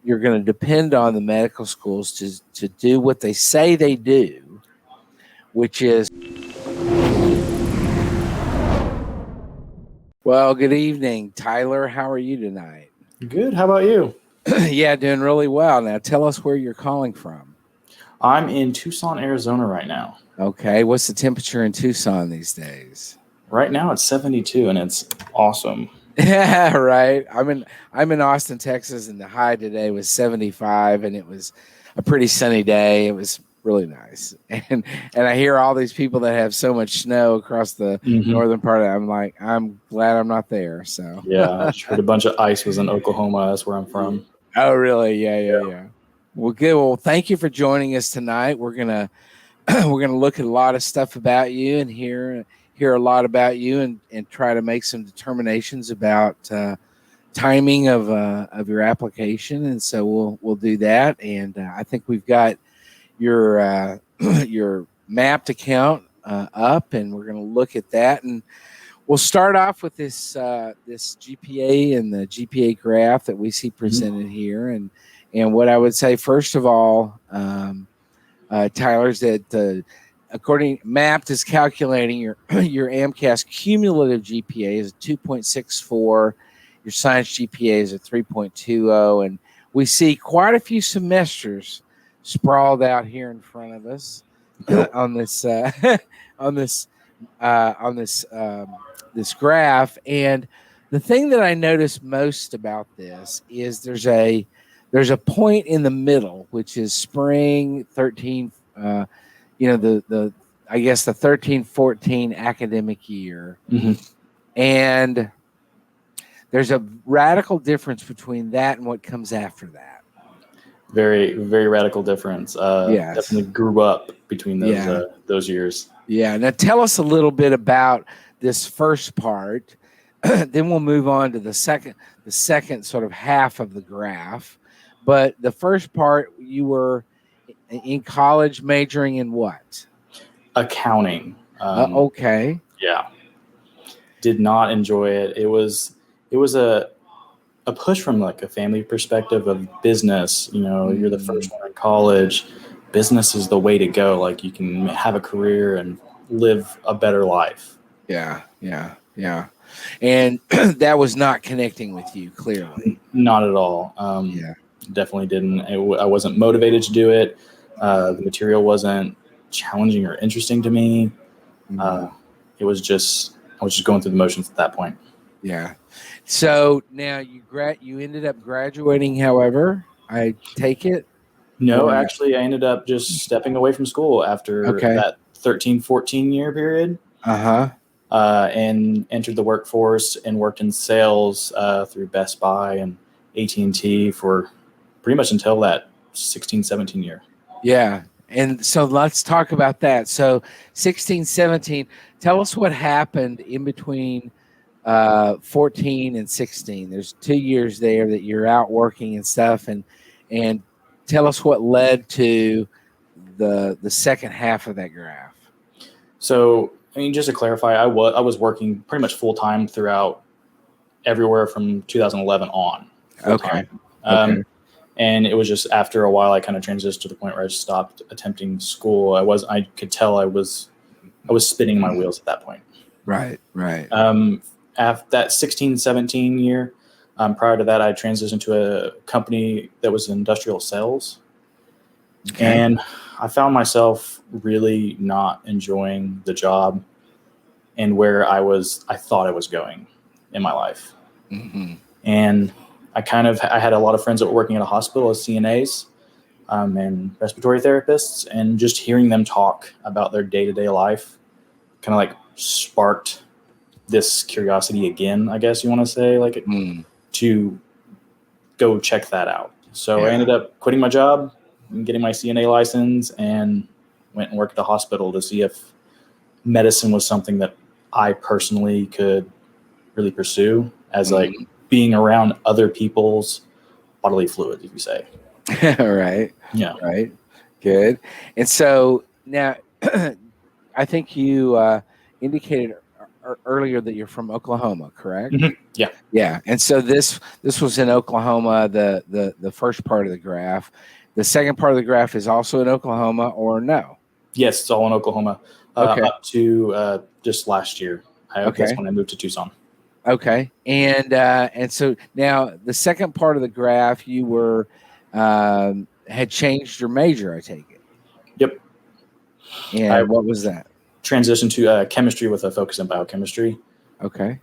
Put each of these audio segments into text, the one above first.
you're going to depend on the medical schools to do what they say they do, which is, well, good evening, Tyler. How are you tonight? Good. How about you? Yeah, doing really well. Now, tell us where you're calling from. I'm in Tucson, Arizona right now. Okay. What's the temperature in Tucson these days? Right now it's 72 and it's awesome. Yeah, right. I'm in Austin, Texas, and the high today was 75, and it was a pretty sunny day. It was really nice. And I hear all these people that have so much snow across the northern part of it. I'm like, I'm glad I'm not there. So yeah, I just heard a bunch of ice was in Oklahoma. That's where I'm from. Oh, really? Yeah. Well, good. Well, thank you for joining us tonight. We're gonna look at a lot of stuff about you and hear a lot about you and try to make some determinations about timing of your application. And so we'll do that. And I think we've got your your mapped account up, and we're going to look at that. And we'll start off with this this GPA and the GPA graph that we see presented here. And what I would say first of all, Tyler, is that according mapped is calculating your MCAT cumulative GPA is a 2.64. Your science GPA is a 3.20, and we see quite a few semesters sprawled out here in front of us on this this graph. And the thing that I notice most about this is there's a point in the middle, which is spring 13. The I guess the 13-14 academic year, and there's a radical difference between that and what comes after that. Very, very radical difference. Yes. Definitely grew up between those years. Yeah. Now tell us a little bit about this first part. Then we'll move on to the second sort of half of the graph. But the first part, you were in college majoring in what? Accounting. Okay. Yeah. Did not enjoy it. It was a push from like a family perspective of business. You know, you're the first one in college. Business is the way to go. Like you can have a career and live a better life. Yeah. And that was not connecting with you, clearly. Not at all. Definitely didn't. I wasn't motivated to do it. The material wasn't challenging or interesting to me. I was just going through the motions at that point. Yeah. So now you ended up graduating, however, I take it? No, actually, I ended up just stepping away from school after that 13-14 year period. And entered the workforce and worked in sales through Best Buy and AT&T for pretty much until that 16-17 year. Yeah. And so let's talk about that. So 16-17, tell us what happened in between 14 and 16. There's 2 years there that you're out working and stuff, and tell us what led to the second half of that graph. So, I mean, just to clarify, I was working pretty much full time throughout everywhere from 2011 on. Okay. And it was just after a while, I kind of transitioned to the point where I stopped attempting school. I could tell I was spinning my wheels at that point. Right. After that 16-17 year, prior to that, I transitioned to a company that was industrial sales. Okay. And I found myself really not enjoying the job and where I thought I was going in my life. And I had a lot of friends that were working at a hospital as CNAs and respiratory therapists, and just hearing them talk about their day-to-day life kind of like sparked this curiosity again, I guess you want to say, to go check that out. So I ended up quitting my job and getting my CNA license and went and worked at a hospital to see if medicine was something that I personally could really pursue as like being around other people's bodily fluids, if you say. Right. Yeah. Right. Good. And so now I think you indicated earlier that you're from Oklahoma, correct? Mhm. Yeah. Yeah. And so this was in Oklahoma, the first part of the graph. The second part of the graph is also in Oklahoma, or no? Yes, it's all in Oklahoma. Okay. Up to just last year. Okay. That's when I moved to Tucson. Okay. And so now the second part of the graph, you were had changed your major, I take it. Yep. And what was that? Transitioned to chemistry with a focus in biochemistry. Okay.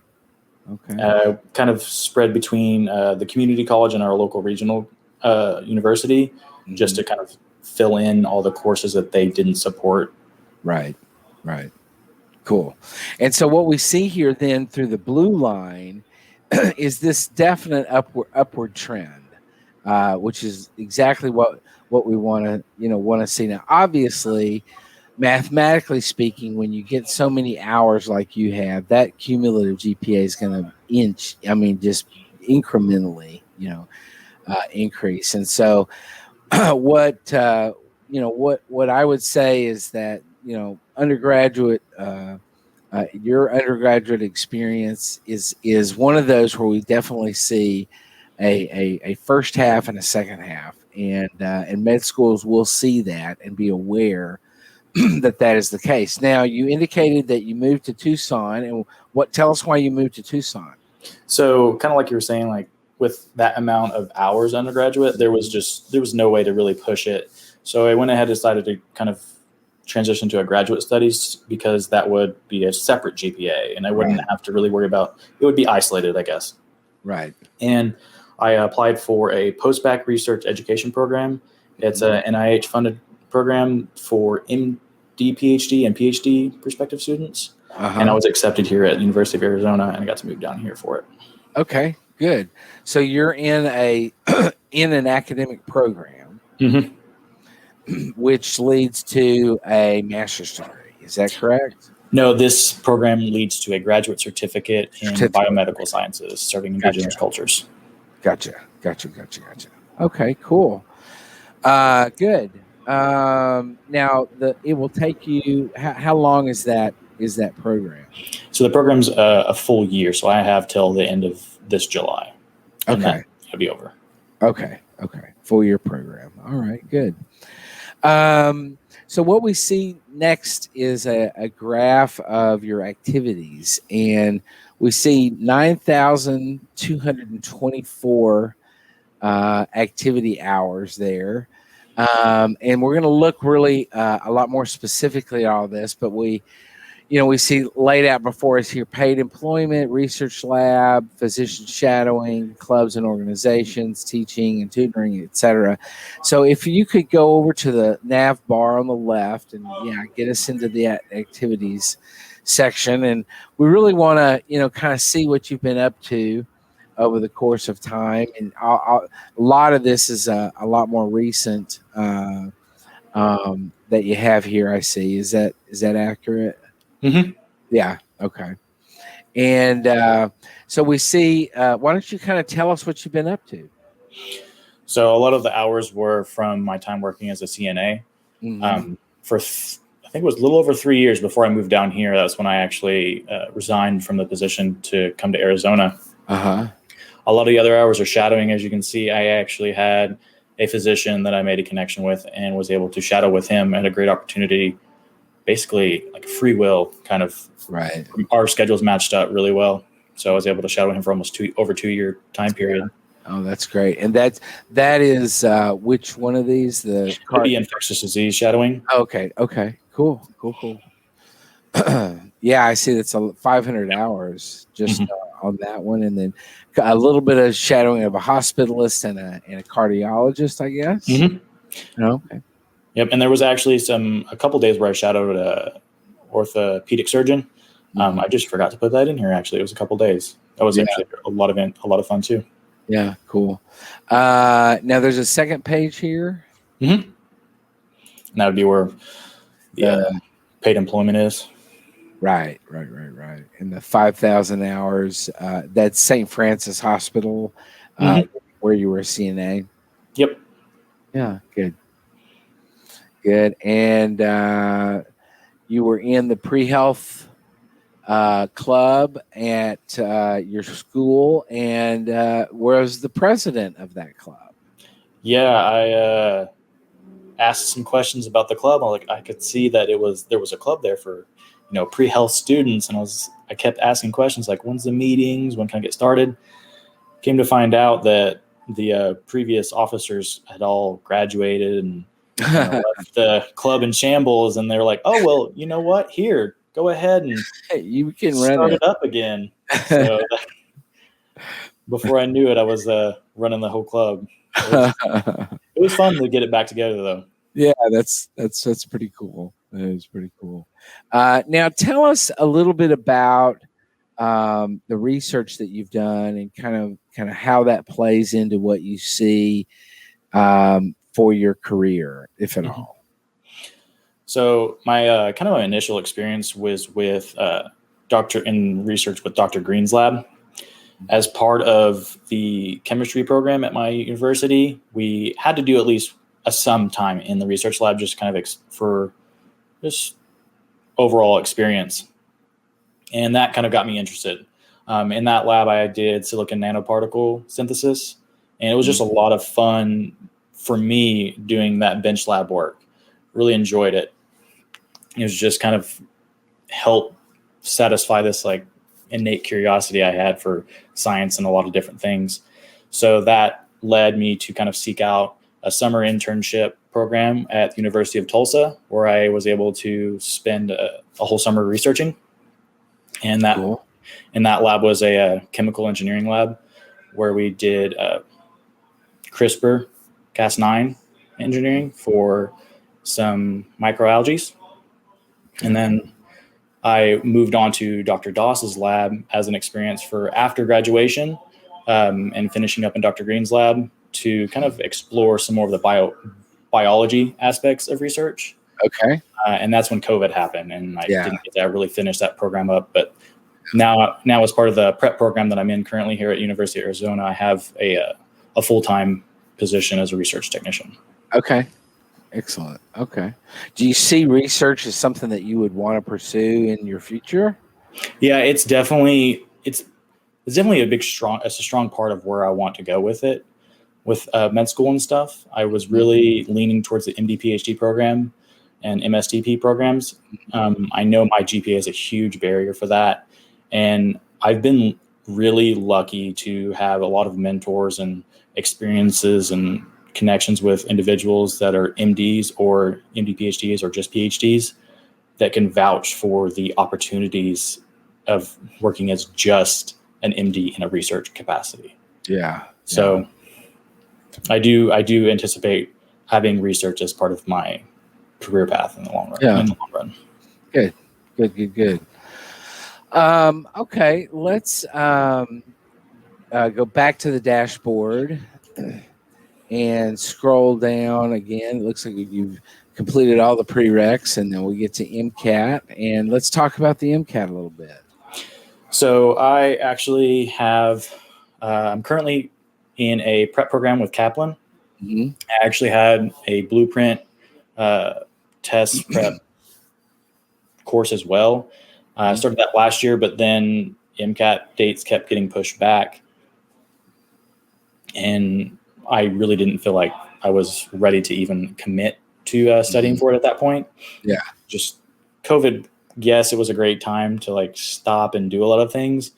Okay. Kind of spread between the community college and our local regional university, Mm-hmm. just to kind of fill in all the courses that they didn't support. Right. Cool. And so what we see here then through the blue line is this definite upward trend, which is exactly what we want to see. Now, obviously, mathematically speaking, when you get so many hours like you have, that cumulative GPA is going to just incrementally, increase. And so what I would say is that, undergraduate, your undergraduate experience is one of those where we definitely see a first half and a second half, and med schools will see that and be aware that is the case. Now, you indicated that you moved to Tucson, and tell us why you moved to Tucson. So kind of like you were saying, like with that amount of hours undergraduate, there was no way to really push it. So I went ahead and decided to kind of transition to a graduate studies, because that would be a separate GPA and I wouldn't have to really worry about it. Would be isolated, I guess. Right. And I applied for a post-bac research education program. It's a NIH funded program for MD, PhD, and PhD prospective students. And I was accepted here at the University of Arizona, and I got to move down here for it. Okay, good. So you're in an academic program, which leads to a master's degree. Is that correct? No, this program leads to a graduate certificate in biomedical sciences, serving indigenous cultures. Gotcha. Okay, cool. Good. Now it will take you. How long is that program? So the program's a full year. So I have till the end of this July. Okay, it'll be over. Okay. Full year program. All right, good. So what we see next is a graph of your activities, and we see 9,224 activity hours there. And we're going to look really a lot more specifically at all this, but we see laid out before us here: paid employment, research lab, physician shadowing, clubs and organizations, teaching and tutoring, etc. So if you could go over to the nav bar on the left and get us into the activities section, and we really want to kind of see what you've been up to over the course of time. And a lot of this is a lot more recent that you have here. I see. Is that accurate? Mm-hmm. Yeah. Okay. And so we see. Why don't you kind of tell us what you've been up to? So a lot of the hours were from my time working as a CNA. For I think it was a little over 3 years before I moved down here. That's when I actually resigned from the position to come to Arizona. A lot of the other hours are shadowing. As you can see, I actually had a physician that I made a connection with and was able to shadow with him. I had a great opportunity, basically like a free will kind of. Right. Our schedules matched up really well. So I was able to shadow him for almost over 2 year time period. Oh, that's great. And that is which one of these? The infectious disease shadowing. Okay. Cool. Yeah, I see. That's 500 hours just on that one, and then a little bit of shadowing of a hospitalist and a cardiologist, I guess. Okay. Yep. And there was actually a couple days where I shadowed a orthopedic surgeon. I just forgot to put that in here. Actually, it was a couple days. That was actually a lot of fun too. Yeah, cool. Now there's a second page here. And that would be where the paid employment is. Right. And the 5,000 hours, that's St. Francis Hospital, where you were a CNA. Yep. Yeah, good. And you were in the pre-health club at your school, and was the president of that club. Yeah, I asked some questions about the club. I could see that there was a club there for pre-health students, and I kept asking questions like, when's the meetings, when can I get started? Came to find out that the previous officers had all graduated and left the club in shambles, and they're like, oh well, you know what, here, go ahead and you can run start it up again. So before I knew it, I was running the whole club. It was fun to get it back together, though. Yeah, that's pretty cool. That is pretty cool. Now, tell us a little bit about the research that you've done and kind of how that plays into what you see for your career, if at all. So my kind of my initial experience was with research with Dr. Green's lab. As part of the chemistry program at my university, we had to do at least some time in the research lab, just kind of for just overall experience. And that kind of got me interested. In that lab, I did silicon nanoparticle synthesis, and it was just a lot of fun for me doing that bench lab work. Really enjoyed it. It was just kind of help satisfy this like innate curiosity I had for science and a lot of different things. So that led me to kind of seek out a summer internship program at the University of Tulsa, where I was able to spend a whole summer researching. And that Cool. And that lab was a chemical engineering lab where we did CRISPR Cas9 engineering for some microalgae. And then I moved on to Dr. Doss's lab as an experience for after graduation and finishing up in Dr. Green's lab to kind of explore some more of the biology aspects of research. Okay. And that's when COVID happened, and I didn't get to really finish that program up. But now as part of the prep program that I'm in currently here at University of Arizona, I have a full-time position as a research technician. Okay. Excellent. Okay. Do you see research as something that you would want to pursue in your future? Yeah, it's definitely a strong part of where I want to go with it. With med school and stuff, I was really leaning towards the MD PhD program and MSTP programs. I know my GPA is a huge barrier for that. And I've been really lucky to have a lot of mentors and experiences and connections with individuals that are MDs or MD PhDs or just PhDs that can vouch for the opportunities of working as just an MD in a research capacity. Yeah. So I do anticipate having research as part of my career path in the long run. Yeah. In the long run. Good. Okay, let's go back to the dashboard and scroll down again. It looks like you've completed all the prereqs, and then we get to MCAT. And let's talk about the MCAT a little bit. So I actually have, I'm currently in a prep program with Kaplan. Mm-hmm. I actually had a blueprint test prep course as well. I started that last year, but then MCAT dates kept getting pushed back. And I really didn't feel like I was ready to even commit to studying for it at that point. Yeah. Just COVID, yes, it was a great time to like stop and do a lot of things,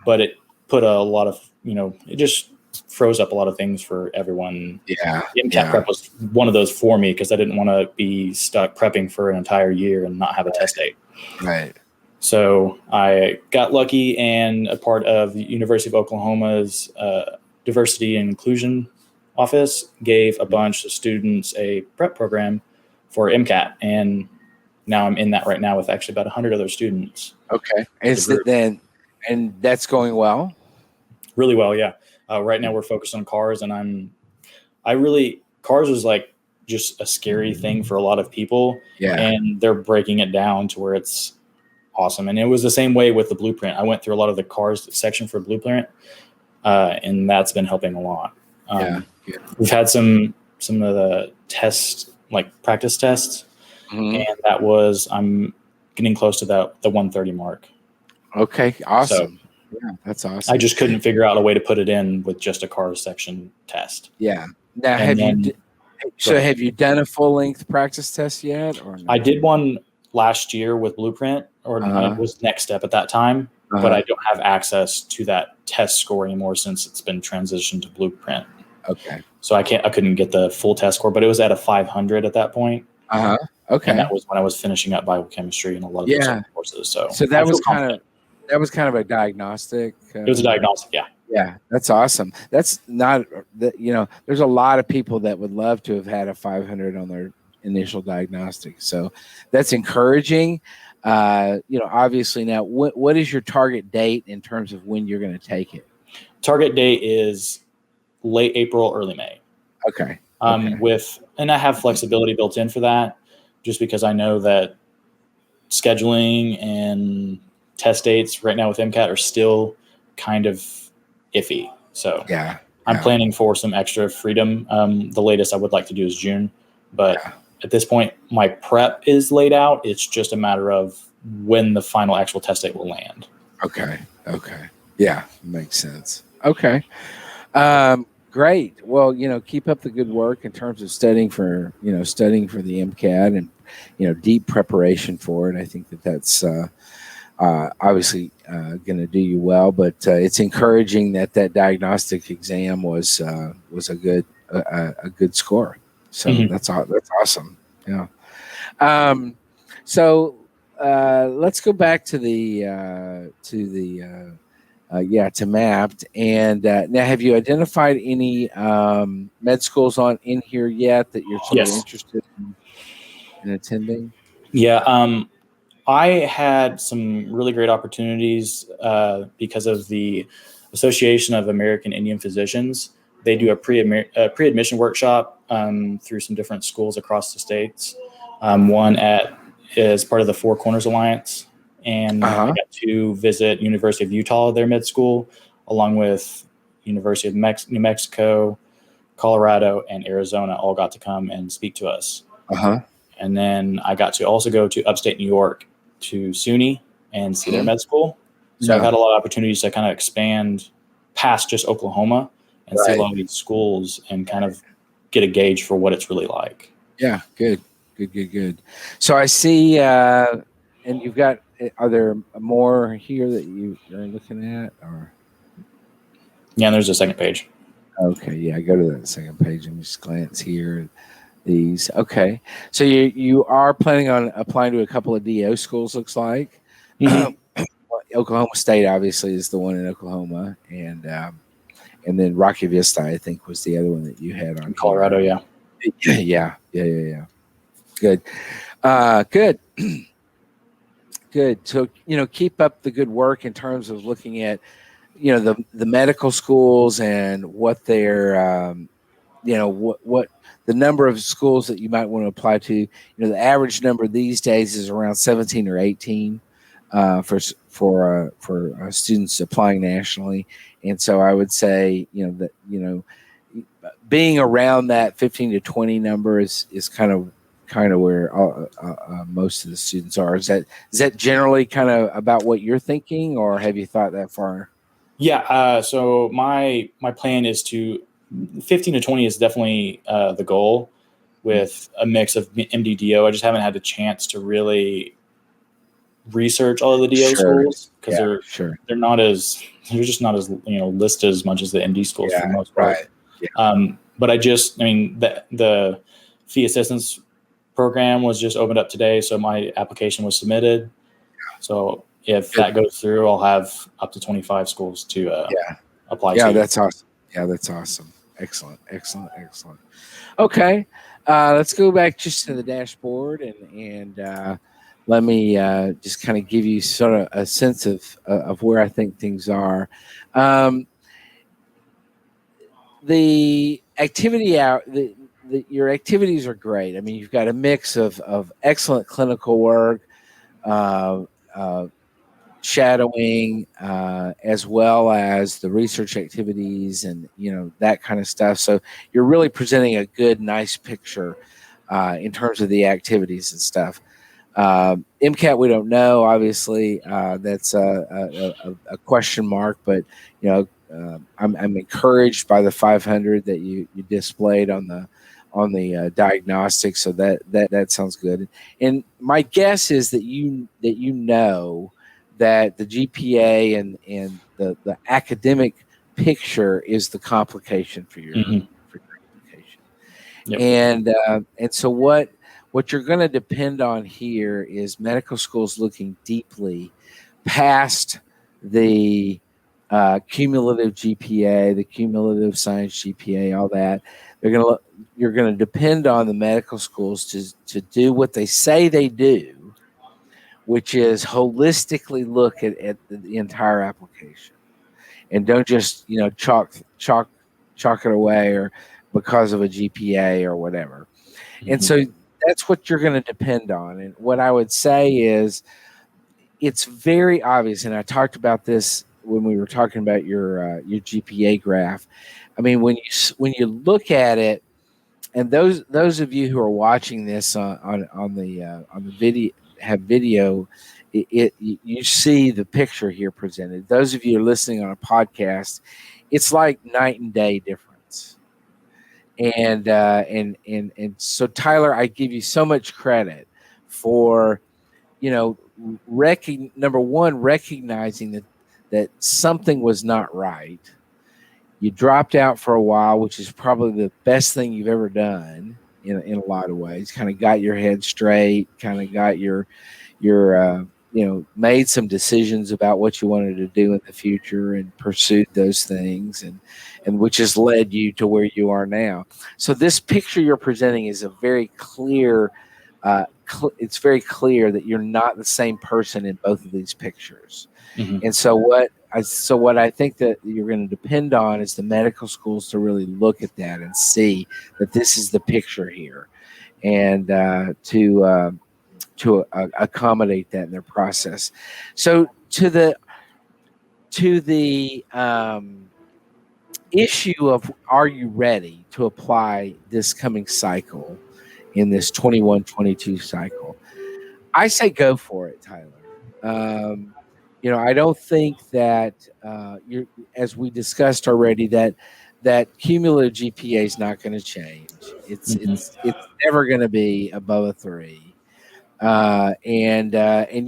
but it put a lot of, it just froze up a lot of things for everyone. Yeah. The MCAT prep was one of those for me because I didn't want to be stuck prepping for an entire year and not have a test date. Right. So I got lucky, and a part of the University of Oklahoma's diversity and inclusion office gave a bunch of students a prep program for MCAT. And now I'm in that right now with actually about 100 other students. Okay. And that's going well? Really well, yeah. Right now we're focused on cars, and cars is like just a scary thing for a lot of people. Yeah. And they're breaking it down to where it's awesome. And it was the same way with the blueprint. I went through a lot of the cars section for blueprint, and that's been helping a lot. We've had some of the tests, like practice tests, and I'm getting close to the 130 mark. Okay, So awesome. Yeah, that's awesome. I just couldn't figure out a way to put it in with just a car section test. Yeah. Now, And then have you done a full length practice test yet, or no? I did one last year with Blueprint, or it was Next Step at that time, but I don't have access to that test score anymore since it's been transitioned to Blueprint. Okay. So I couldn't get the full test score, but it was at a 500 at that point. Okay. And that was when I was finishing up biochemistry and a lot of those other courses. So that was kind of a diagnostic. It was a diagnostic, yeah. Yeah, that's awesome. That's not that, there's a lot of people that would love to have had a 500 on their initial diagnostic. So that's encouraging. Obviously now, what is your target date in terms of when you're going to take it? Target date is late April, early May. Okay. And I have flexibility built in for that, just because I know that scheduling and test dates right now with MCAT are still kind of iffy. So I'm planning for some extra freedom. The latest I would like to do is June, but at this point, my prep is laid out. It's just a matter of when the final actual test date will land. Okay. Yeah, makes sense. Okay. Great. Well, keep up the good work in terms of studying for the MCAT and, deep preparation for it. I think that's obviously going to do you well, but it's encouraging that diagnostic exam was a good score. So that's awesome. Yeah. So let's go back to MAPT. And now, have you identified any med schools in here yet that you're sort of interested in attending? Yeah. I had some really great opportunities because of the Association of American Indian Physicians. They do a pre-admission workshop through some different schools across the states. One is part of the Four Corners Alliance, and I got to visit University of Utah, their med school, along with University of New Mexico, Colorado, and Arizona. All got to come and speak to us. And then I got to also go to upstate New York to SUNY and see their med school. So I've had a lot of opportunities to kind of expand past just Oklahoma and see a lot of these schools and kind of get a gauge for what it's really like. Yeah, good. So I see, and you've got, are there more here that you are looking at? Or? Yeah, and there's a second page. Okay, yeah, go to that second page and just glance here. These. Okay. So you are planning on applying to a couple of DO schools, looks like. Oklahoma State obviously is the one in Oklahoma, and then Rocky Vista, I think, was the other one that you had on Colorado. Yeah. Good. Good. So, keep up the good work in terms of looking at, the medical schools and what they're, what the number of schools that you might want to apply to. The average number these days is around 17 or 18 for students applying nationally. And so I would say, being around that 15 to 20 number is kind of where most of the students are. Is that generally kind of about what you're thinking, or have you thought that far? Yeah. So my plan is 15 to 20 is definitely the goal, with a mix of MDDO. I just haven't had the chance to really research all of the DO schools because they're just not as listed as much as the MD schools for the most part. Right. Yeah. But the fee assistance program was just opened up today, so my application was submitted. So if that goes through, I'll have up to 25 schools to apply to. Yeah, that's awesome. That's awesome. Excellent. Okay, let's go back just to the dashboard and let me just kind of give you sort of a sense of where I think things are. The activity your activities are great. I mean, you've got a mix of excellent clinical work, shadowing, as well as the research activities and that kind of stuff. So you're really presenting a good, nice picture in terms of the activities and stuff. MCAT, we don't know. Obviously, that's a question mark. But I'm encouraged by the 500 that you displayed on the diagnostic. So that sounds good. And my guess is that know that the GPA and the academic picture is the complication for your application. Yep. And so what you're going to depend on here is medical schools looking deeply past the cumulative GPA, the cumulative science GPA, all that. You're going to depend on the medical schools to do what they say they do, which is holistically look at the entire application, and don't just chalk it away or because of a GPA or whatever. And so that's what you're going to depend on. And what I would say is it's very obvious, and I talked about this when we were talking about your GPA graph. I mean, when you look at it, and those of you who are watching this on the video, you see the picture here presented. Those of you who are listening on a podcast, it's like night and day difference. And so Tyler, I give you so much credit for number one, recognizing that something was not right. You dropped out for a while, which is probably the best thing you've ever done in a lot of ways. Kind of got your head straight, kind of got your made some decisions about what you wanted to do in the future and pursued those things, and which has led you to where you are now. So this picture you're presenting is a very clear. It's very clear that you're not the same person in both of these pictures. And so what I think that you're going to depend on is the medical schools to really look at that and see that this is the picture here, and to accommodate that in their process. So to the issue of, are you ready to apply this coming cycle in this 21-22 cycle? I say go for it, Tyler. I don't think that as we discussed already, that cumulative GPA is not going to change. It's never going to be above a 3. And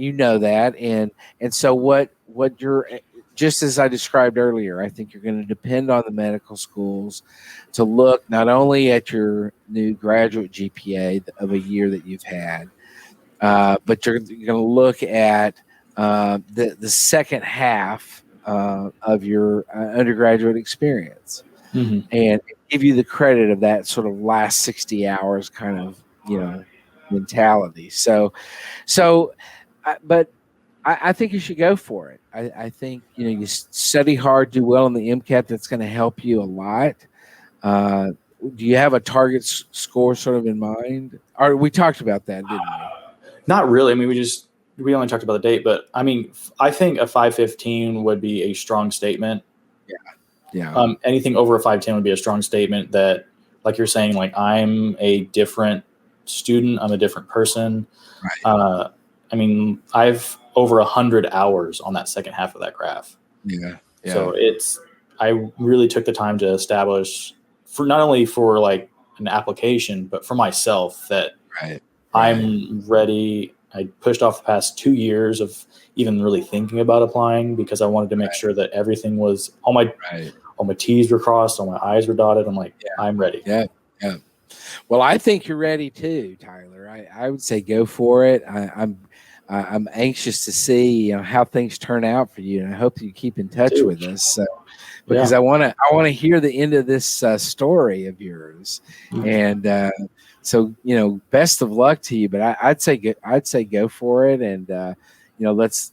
you know that, and so what you're, just as I described earlier, I think you're going to depend on the medical schools to look not only at your new graduate GPA of a year that you've had, but you're going to look at the second half of your undergraduate experience, and give you the credit of that sort of last 60 hours kind of mentality. But I think you should go for it. I think you study hard, do well in the MCAT. That's going to help you a lot. Do you have a target score sort of in mind? Or we talked about that, didn't we? Not really. I mean, we only talked about the date, but I mean, I think a 515 would be a strong statement. Yeah. Anything over a 510 would be a strong statement that, like you're saying, like, I'm a different student, I'm a different person. Right. I mean, I've over 100 hours on that second half of that graph. Yeah. So I really took the time to establish, for not only for like an application, but for myself, that I'm ready. I pushed off the past 2 years of even really thinking about applying, because I wanted to make sure that everything was, all my T's were crossed, all my I's were dotted. I'm like, I'm ready. Yeah. Well, I think you're ready too, Tyler. I would say go for it. I'm anxious to see how things turn out for you, and I hope you keep in touch with us, because I want to hear the end of this story of yours. And so best of luck to you. But I'd say go for it, and let's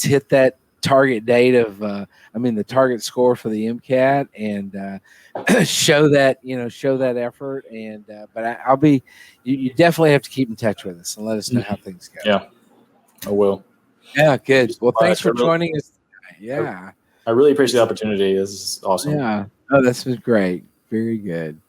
hit that target date of the target score for the MCAT, and show that effort. And but you definitely have to keep in touch with us and let us know how things go. Yeah, I will. Yeah, good. Well, thanks for joining us tonight. Yeah, I really appreciate the opportunity. This is awesome. Yeah. Oh, this was great. Very good.